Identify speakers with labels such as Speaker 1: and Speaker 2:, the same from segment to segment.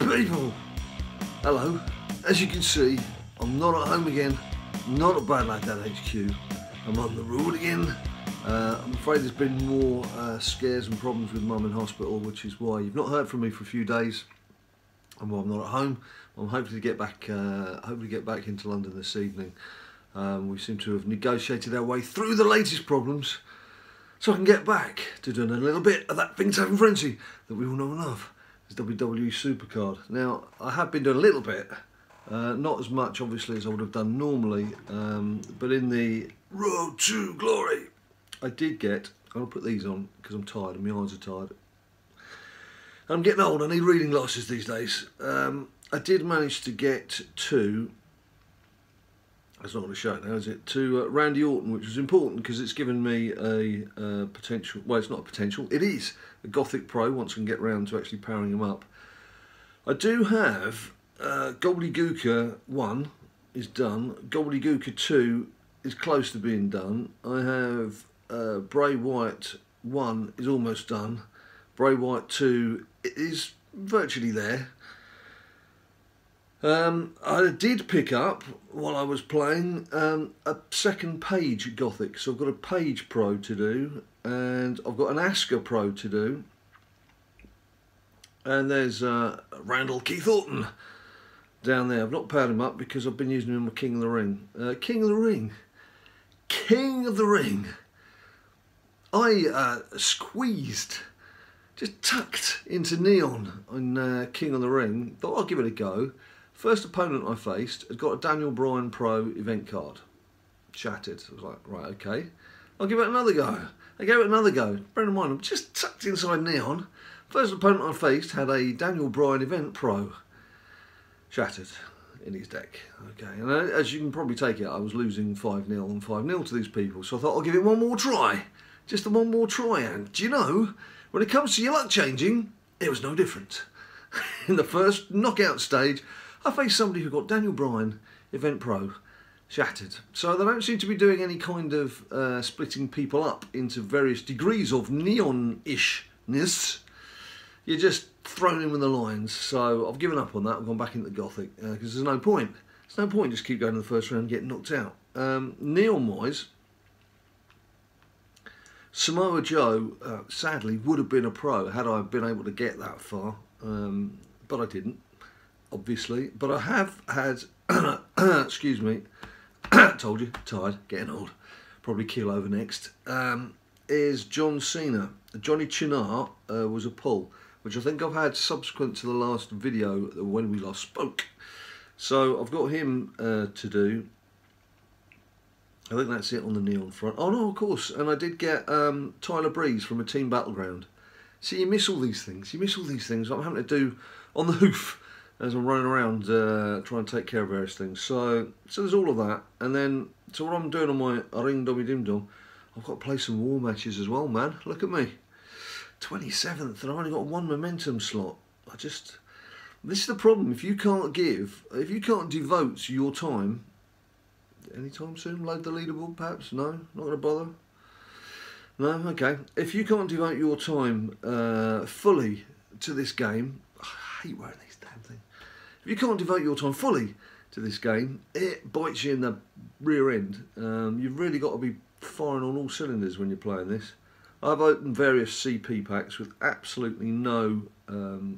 Speaker 1: people! Hello. As you can see, I'm not at home again, not at BadLadDad HQ. I'm on the road again. I'm afraid there's been more scares and problems with Mum in hospital, which is why you've not heard from me for a few days. And while I'm not at home, I'm hoping to get back into London this evening. We seem to have negotiated our way through the latest problems, so I can get back to doing a little bit of that thing-saving frenzy that we all know and love as WWE SuperCard. Now, I have been doing a little bit, not as much obviously as I would have done normally, but in the road to glory, I did get, I'll put these on because I'm tired and my eyes are tired. I'm getting old, I need reading glasses these days. I did manage to get to, that's not going to show it now, is it? To Randy Orton, which was important because it's given me a potential, well, it's not a potential, it is a Gothic Pro once I can get round to actually powering him up. I do have Gobbledygooker 1 is done, Gobbledygooker 2 is close to being done. I have Bray Wyatt 1 is almost done, Bray Wyatt 2 is virtually there. I did pick up, while I was playing, a second Page Gothic. So I've got a Page Pro to do, and I've got an Asuka Pro to do. And there's Randall Keith Orton down there. I've not powered him up because I've been using him in my King of the Ring. King of the Ring. King of the Ring. I squeezed, just tucked into Neon on King of the Ring. Thought I'll give it a go. First opponent I faced had got a Daniel Bryan Pro event card. Shattered. I was like, right, okay. I'll give it another go. I gave it another go. Bear in mind, I'm just tucked inside Neon. First opponent I faced had a Daniel Bryan event Pro. Shattered in his deck. Okay, and as you can probably take it, I was losing 5-0 and 5-0 to these people. So I thought I'll give it one more try. Just the one more try. And do you know, when it comes to your luck changing, it was no different. In the first knockout stage, I faced somebody who got Daniel Bryan Event Pro Shattered. So they don't seem to be doing any kind of splitting people up into various degrees of neon-ishness. You're just thrown in with the lines. So I've given up on that. I've gone back into Gothic because there's no point. There's no point just keep going to the first round and getting knocked out. Neon-wise, Samoa Joe sadly would have been a pro had I been able to get that far, but I didn't. Obviously, but I have had, excuse me, told you, tired, getting old, probably keel over next, is John Cena. Johnny Chinar was a pull, which I think I've had subsequent to the last video when we last spoke. So I've got him to do. I think that's it on the Neon front. Oh no, of course, and I did get Tyler Breeze from a Team Battleground. See, you miss all these things, you miss all these things. I'm having to do on the hoof as I'm running around trying to take care of various things. So there's all of that. And then, so what I'm doing on my Ring Dobby Dim Dom, I've got to play some war matches as well, man. Look at me. 27th, and I've only got one momentum slot. This is the problem. If you can't devote your time, anytime soon, load the leaderboard perhaps? No, not going to bother. No, okay. If you can't devote your time fully to this game, I hate wearing these damn things. If you can't devote your time fully to this game, it bites you in the rear end. You've really got to be firing on all cylinders when you're playing this. I've opened various CP packs with absolutely no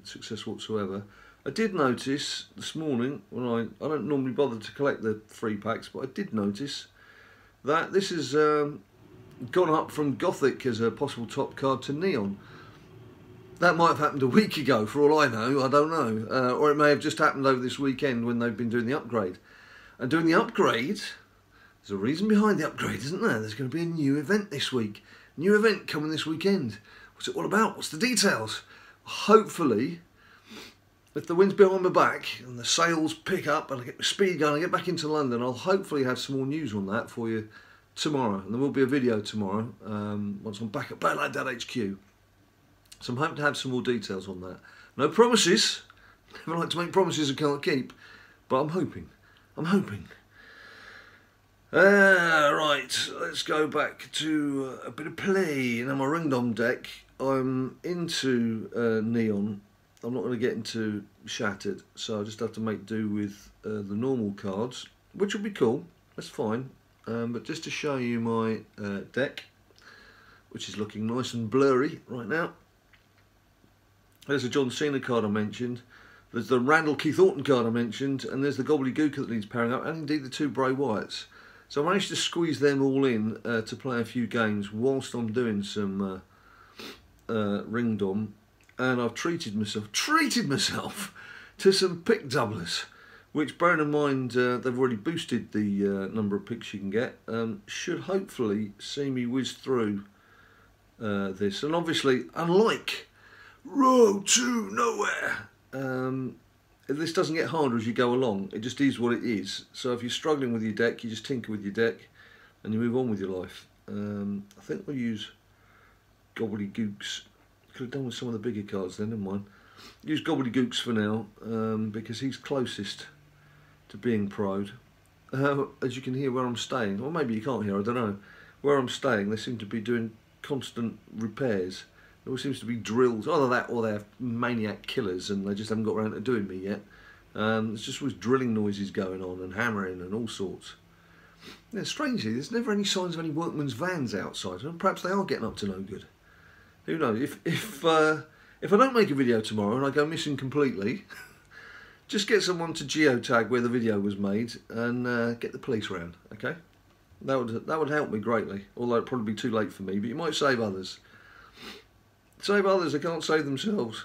Speaker 1: success whatsoever. I did notice this morning, when I don't normally bother to collect the free packs, but I did notice that this has gone up from Gothic as a possible top card to Neon. That might have happened a week ago, for all I know, I don't know. Or it may have just happened over this weekend when they've been doing the upgrade. And doing the upgrade, there's a reason behind the upgrade, isn't there? There's going to be a new event this week. New event coming this weekend. What's it all about? What's the details? Hopefully, if the wind's behind my back and the sales pick up and I get my speed going, I get back into London, I'll hopefully have some more news on that for you tomorrow. And there will be a video tomorrow once I'm back at BadLadDad HQ. So I'm hoping to have some more details on that. No promises. Never like to make promises I can't keep. But I'm hoping. I'm hoping. Right, let's go back to a bit of play. In my Ringdom deck, I'm into Neon. I'm not going to get into shattered, so I just have to make do with the normal cards, which will be cool. That's fine. But just to show you my deck, which is looking nice and blurry right now. There's a John Cena card I mentioned. There's the Randall Keith Orton card I mentioned, and there's the Gobbledygooker that needs pairing up, and indeed the 2 Bray Wyatts. So I managed to squeeze them all in to play a few games whilst I'm doing some ringdom, and I've treated myself to some pick doublers, which, bearing in mind they've already boosted the number of picks you can get, should hopefully see me whiz through this. And obviously, unlike Road to Nowhere, this doesn't get harder as you go along. It just is what it is. So if you're struggling with your deck, you just tinker with your deck and you move on with your life. I think we'll use Gobbledygooks. Could have done with some of the bigger cards then, never mind. Use Gobbledygooks for now, because he's closest to being pro'd. As you can hear where I'm staying, or maybe you can't hear, I don't know. Where I'm staying, they seem to be doing constant repairs. There always seems to be drills, either that or they're maniac killers and they just haven't got around to doing me yet. There's just always drilling noises going on and hammering and all sorts. Yeah, strangely, there's never any signs of any workmen's vans outside, and perhaps they are getting up to no good. Who knows? If I don't make a video tomorrow and I go missing completely, just get someone to geotag where the video was made and get the police round, okay? That would help me greatly, although it'd probably be too late for me, but you might save others. Save others, they can't save themselves.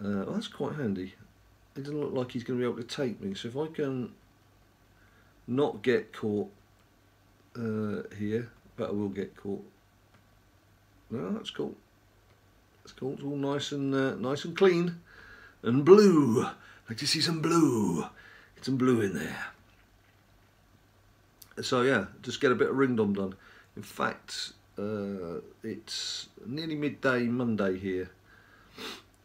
Speaker 1: Well, that's quite handy. It doesn't look like he's going to be able to take me, so if I can not get caught here, but I will get caught. No, that's cool. That's cool. It's all nice and clean and blue. I'd like to see some blue. Get some blue in there. So yeah, just get a bit of ringdom done. In fact, it's nearly midday Monday here.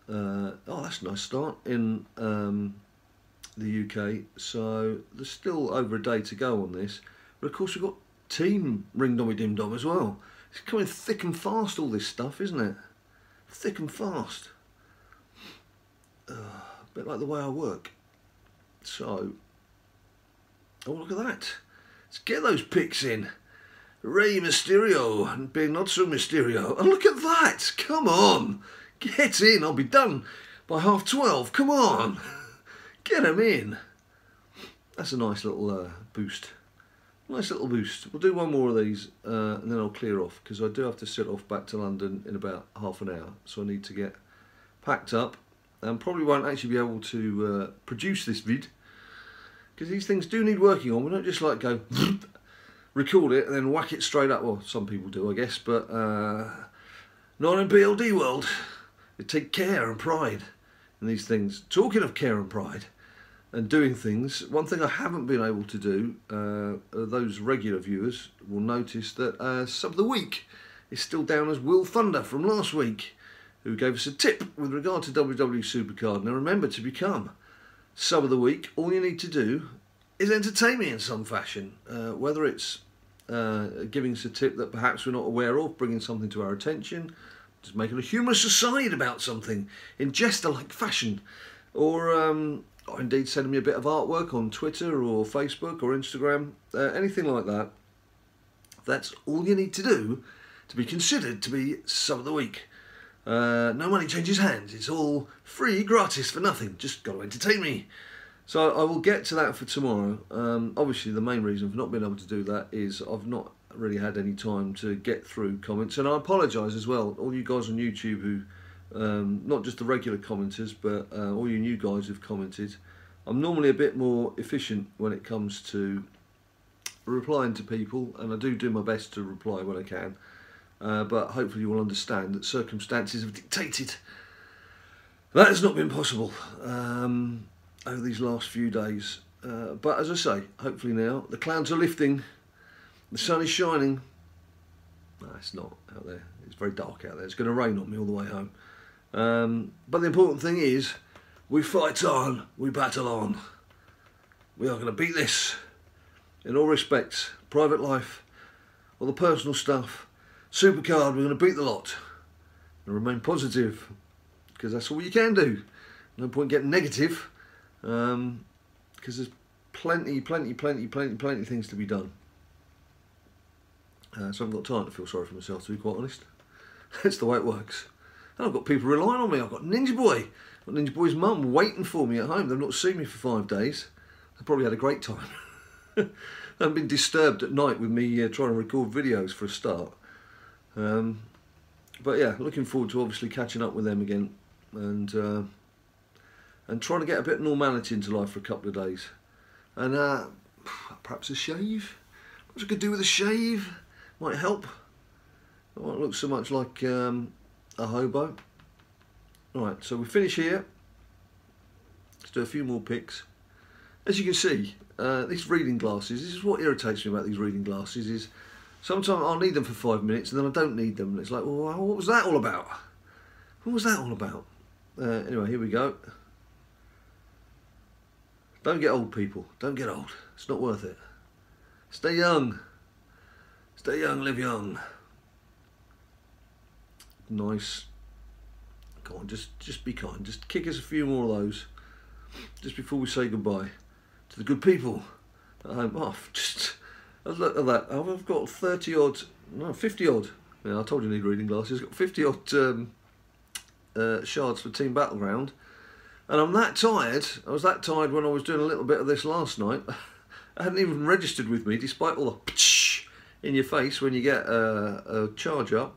Speaker 1: Oh, that's a nice start in the UK. So there's still over a day to go on this, but of course we've got team ringdommy dim dom as well. It's coming thick and fast, all this stuff, isn't it? Thick and fast. A bit like the way I work. So, oh, look at that. Let's get those picks in. Rey Mysterio and being not so Mysterio. And look at that. Come on. Get in. I'll be done by 12:30. Come on. Get them in. That's a nice little boost. Nice little boost. We'll do one more of these and then I'll clear off, because I do have to set off back to London in about half an hour. So I need to get packed up and probably won't actually be able to produce this vid, because these things do need working on. We don't just like go record it and then whack it straight up. Well, some people do, I guess, but not in BLD world. They take care and pride in these things. Talking of care and pride and doing things, one thing I haven't been able to do, those regular viewers will notice that Sub of the Week is still down as Will Thunder from last week, who gave us a tip with regard to WWE SuperCard. Now remember, to become Sub of the Week, all you need to do is entertain me in some fashion, whether it's giving us a tip that perhaps we're not aware of, bringing something to our attention, just making a humorous aside about something in jester-like fashion, or indeed sending me a bit of artwork on Twitter or Facebook or Instagram, anything like that. That's all you need to do to be considered to be Sub of the Week. No money changes hands. It's all free, gratis, for nothing. Just got to entertain me. So I will get to that for tomorrow. Obviously, the main reason for not being able to do that is I've not really had any time to get through comments. And I apologise as well, all you guys on YouTube who, not just the regular commenters, but all you new guys who've commented. I'm normally a bit more efficient when it comes to replying to people, and I do my best to reply when I can. But hopefully you will understand that circumstances have dictated that has not been possible over these last few days. But as I say, hopefully now the clouds are lifting, the sun is shining. No, it's not out there. It's very dark out there. It's going to rain on me all the way home. But the important thing is, we fight on, we battle on. We are going to beat this in all respects. Private life, all the personal stuff, SuperCard, we're going to beat the lot. And remain positive, because that's all you can do. No point getting negative, because there's plenty things to be done. So I haven't got time to feel sorry for myself, to be quite honest. That's the way it works. And I've got people relying on me. I've got Ninja Boy. I've got Ninja Boy's mum waiting for me at home. They've not seen me for 5 days. They probably had a great time. They haven't been disturbed at night with me trying to record videos for a start. But yeah, looking forward to obviously catching up with them again and trying to get a bit of normality into life for a couple of days. And perhaps a shave. What I could do with a shave might help. I won't look so much like a hobo. Right, so we finish here. Let's do a few more pics. As you can see, these reading glasses, this is what irritates me about these reading glasses, is sometimes I'll need them for 5 minutes and then I don't need them. And it's like, well, what was that all about? What was that all about? Anyway, here we go. Don't get old, people. Don't get old. It's not worth it. Stay young. Stay young, live young. Nice. Go on, just be kind. Just kick us a few more of those just before we say goodbye to the good people at home. Oh, just look at that. I've got 50 odd. Yeah, I told you I need reading glasses. I've got 50 odd shards for Team Battleground, and I'm that tired. I was that tired when I was doing a little bit of this last night. I hadn't even registered with me, despite all the psh in your face when you get a charge up.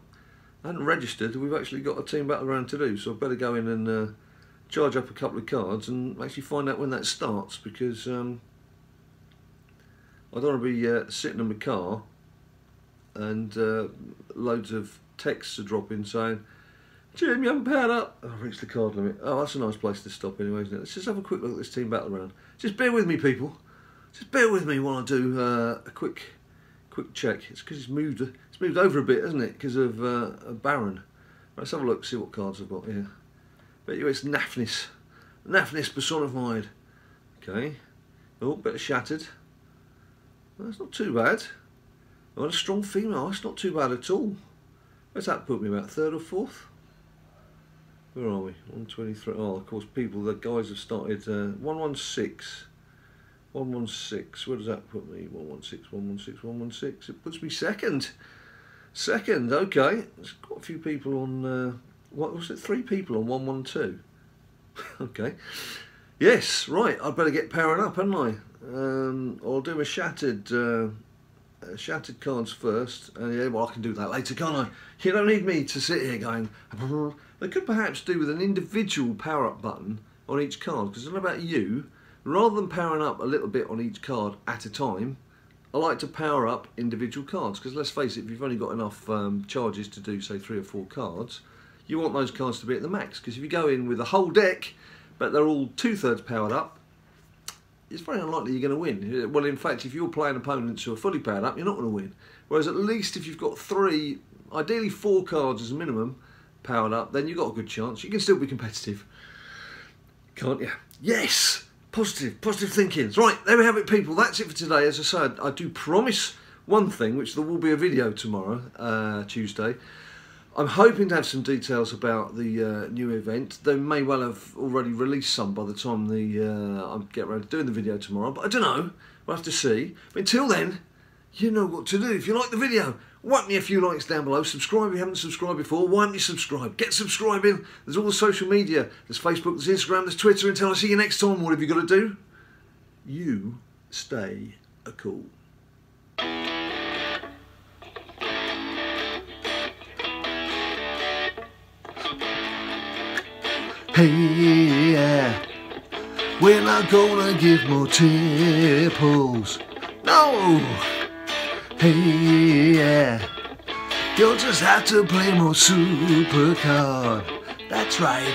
Speaker 1: I hadn't registered. We've actually got a Team Battleground to do, so I better go in and charge up a couple of cards and actually find out when that starts, because I don't want to be sitting in my car and loads of texts are dropping saying, Jim, you haven't powered up. Oh, I've reached the card limit. Oh, that's a nice place to stop anyway, isn't it? Let's just have a quick look at this Team Battleground. Just bear with me, people. Just bear with me while I do a quick check. It's because it's moved over a bit, isn't it? Because of Baron. Right, let's have a look, see what cards I've got here. Bet you it's Naffness. Naffness personified. Okay. Oh, bit of Shattered. Well, that's not too bad. Oh, and a Strong Female. That's not too bad at all. Where's that put me, about 3rd or 4th? Where are we? 123. Oh, of course, the guys have started 116. 116. Where does that put me? 116, 116, 116. It puts me second. Second, okay. There's quite a few people on, what was it? 3 people on 112. Okay. Yes, right. I'd better get powering up, hadn't I? I'll do a shattered cards first. Yeah, well, I can do that later, can't I? You don't need me to sit here going. They could perhaps do with an individual power-up button on each card, because I don't know about you, rather than powering up a little bit on each card at a time, I like to power up individual cards, because let's face it, if you've only got enough charges to do, say, 3 or 4 cards, you want those cards to be at the max, because if you go in with a whole deck, but they're all 2/3 powered up, it's very unlikely you're going to win. Well, in fact, if you're playing opponents who are fully powered up, you're not going to win. Whereas at least if you've got 3, ideally 4 cards as a minimum powered up, then you've got a good chance. You can still be competitive, can't you? Yes! Positive thinking. Right, there we have it, people. That's it for today. As I said, I do promise one thing, which there will be a video tomorrow, Tuesday. I'm hoping to have some details about the new event. They may well have already released some by the time I get around to doing the video tomorrow, but I don't know. We'll have to see. But until then, you know what to do. If you like the video, whack me a few likes down below. Subscribe if you haven't subscribed before. Why don't you subscribe? Get subscribing. There's all the social media. There's Facebook, there's Instagram, there's Twitter. Until I see you next time, what have you got to do? You stay cool. Hey, yeah, we're not gonna give more tipples. No! Hey, yeah, you'll just have to play more SuperCard. That's right.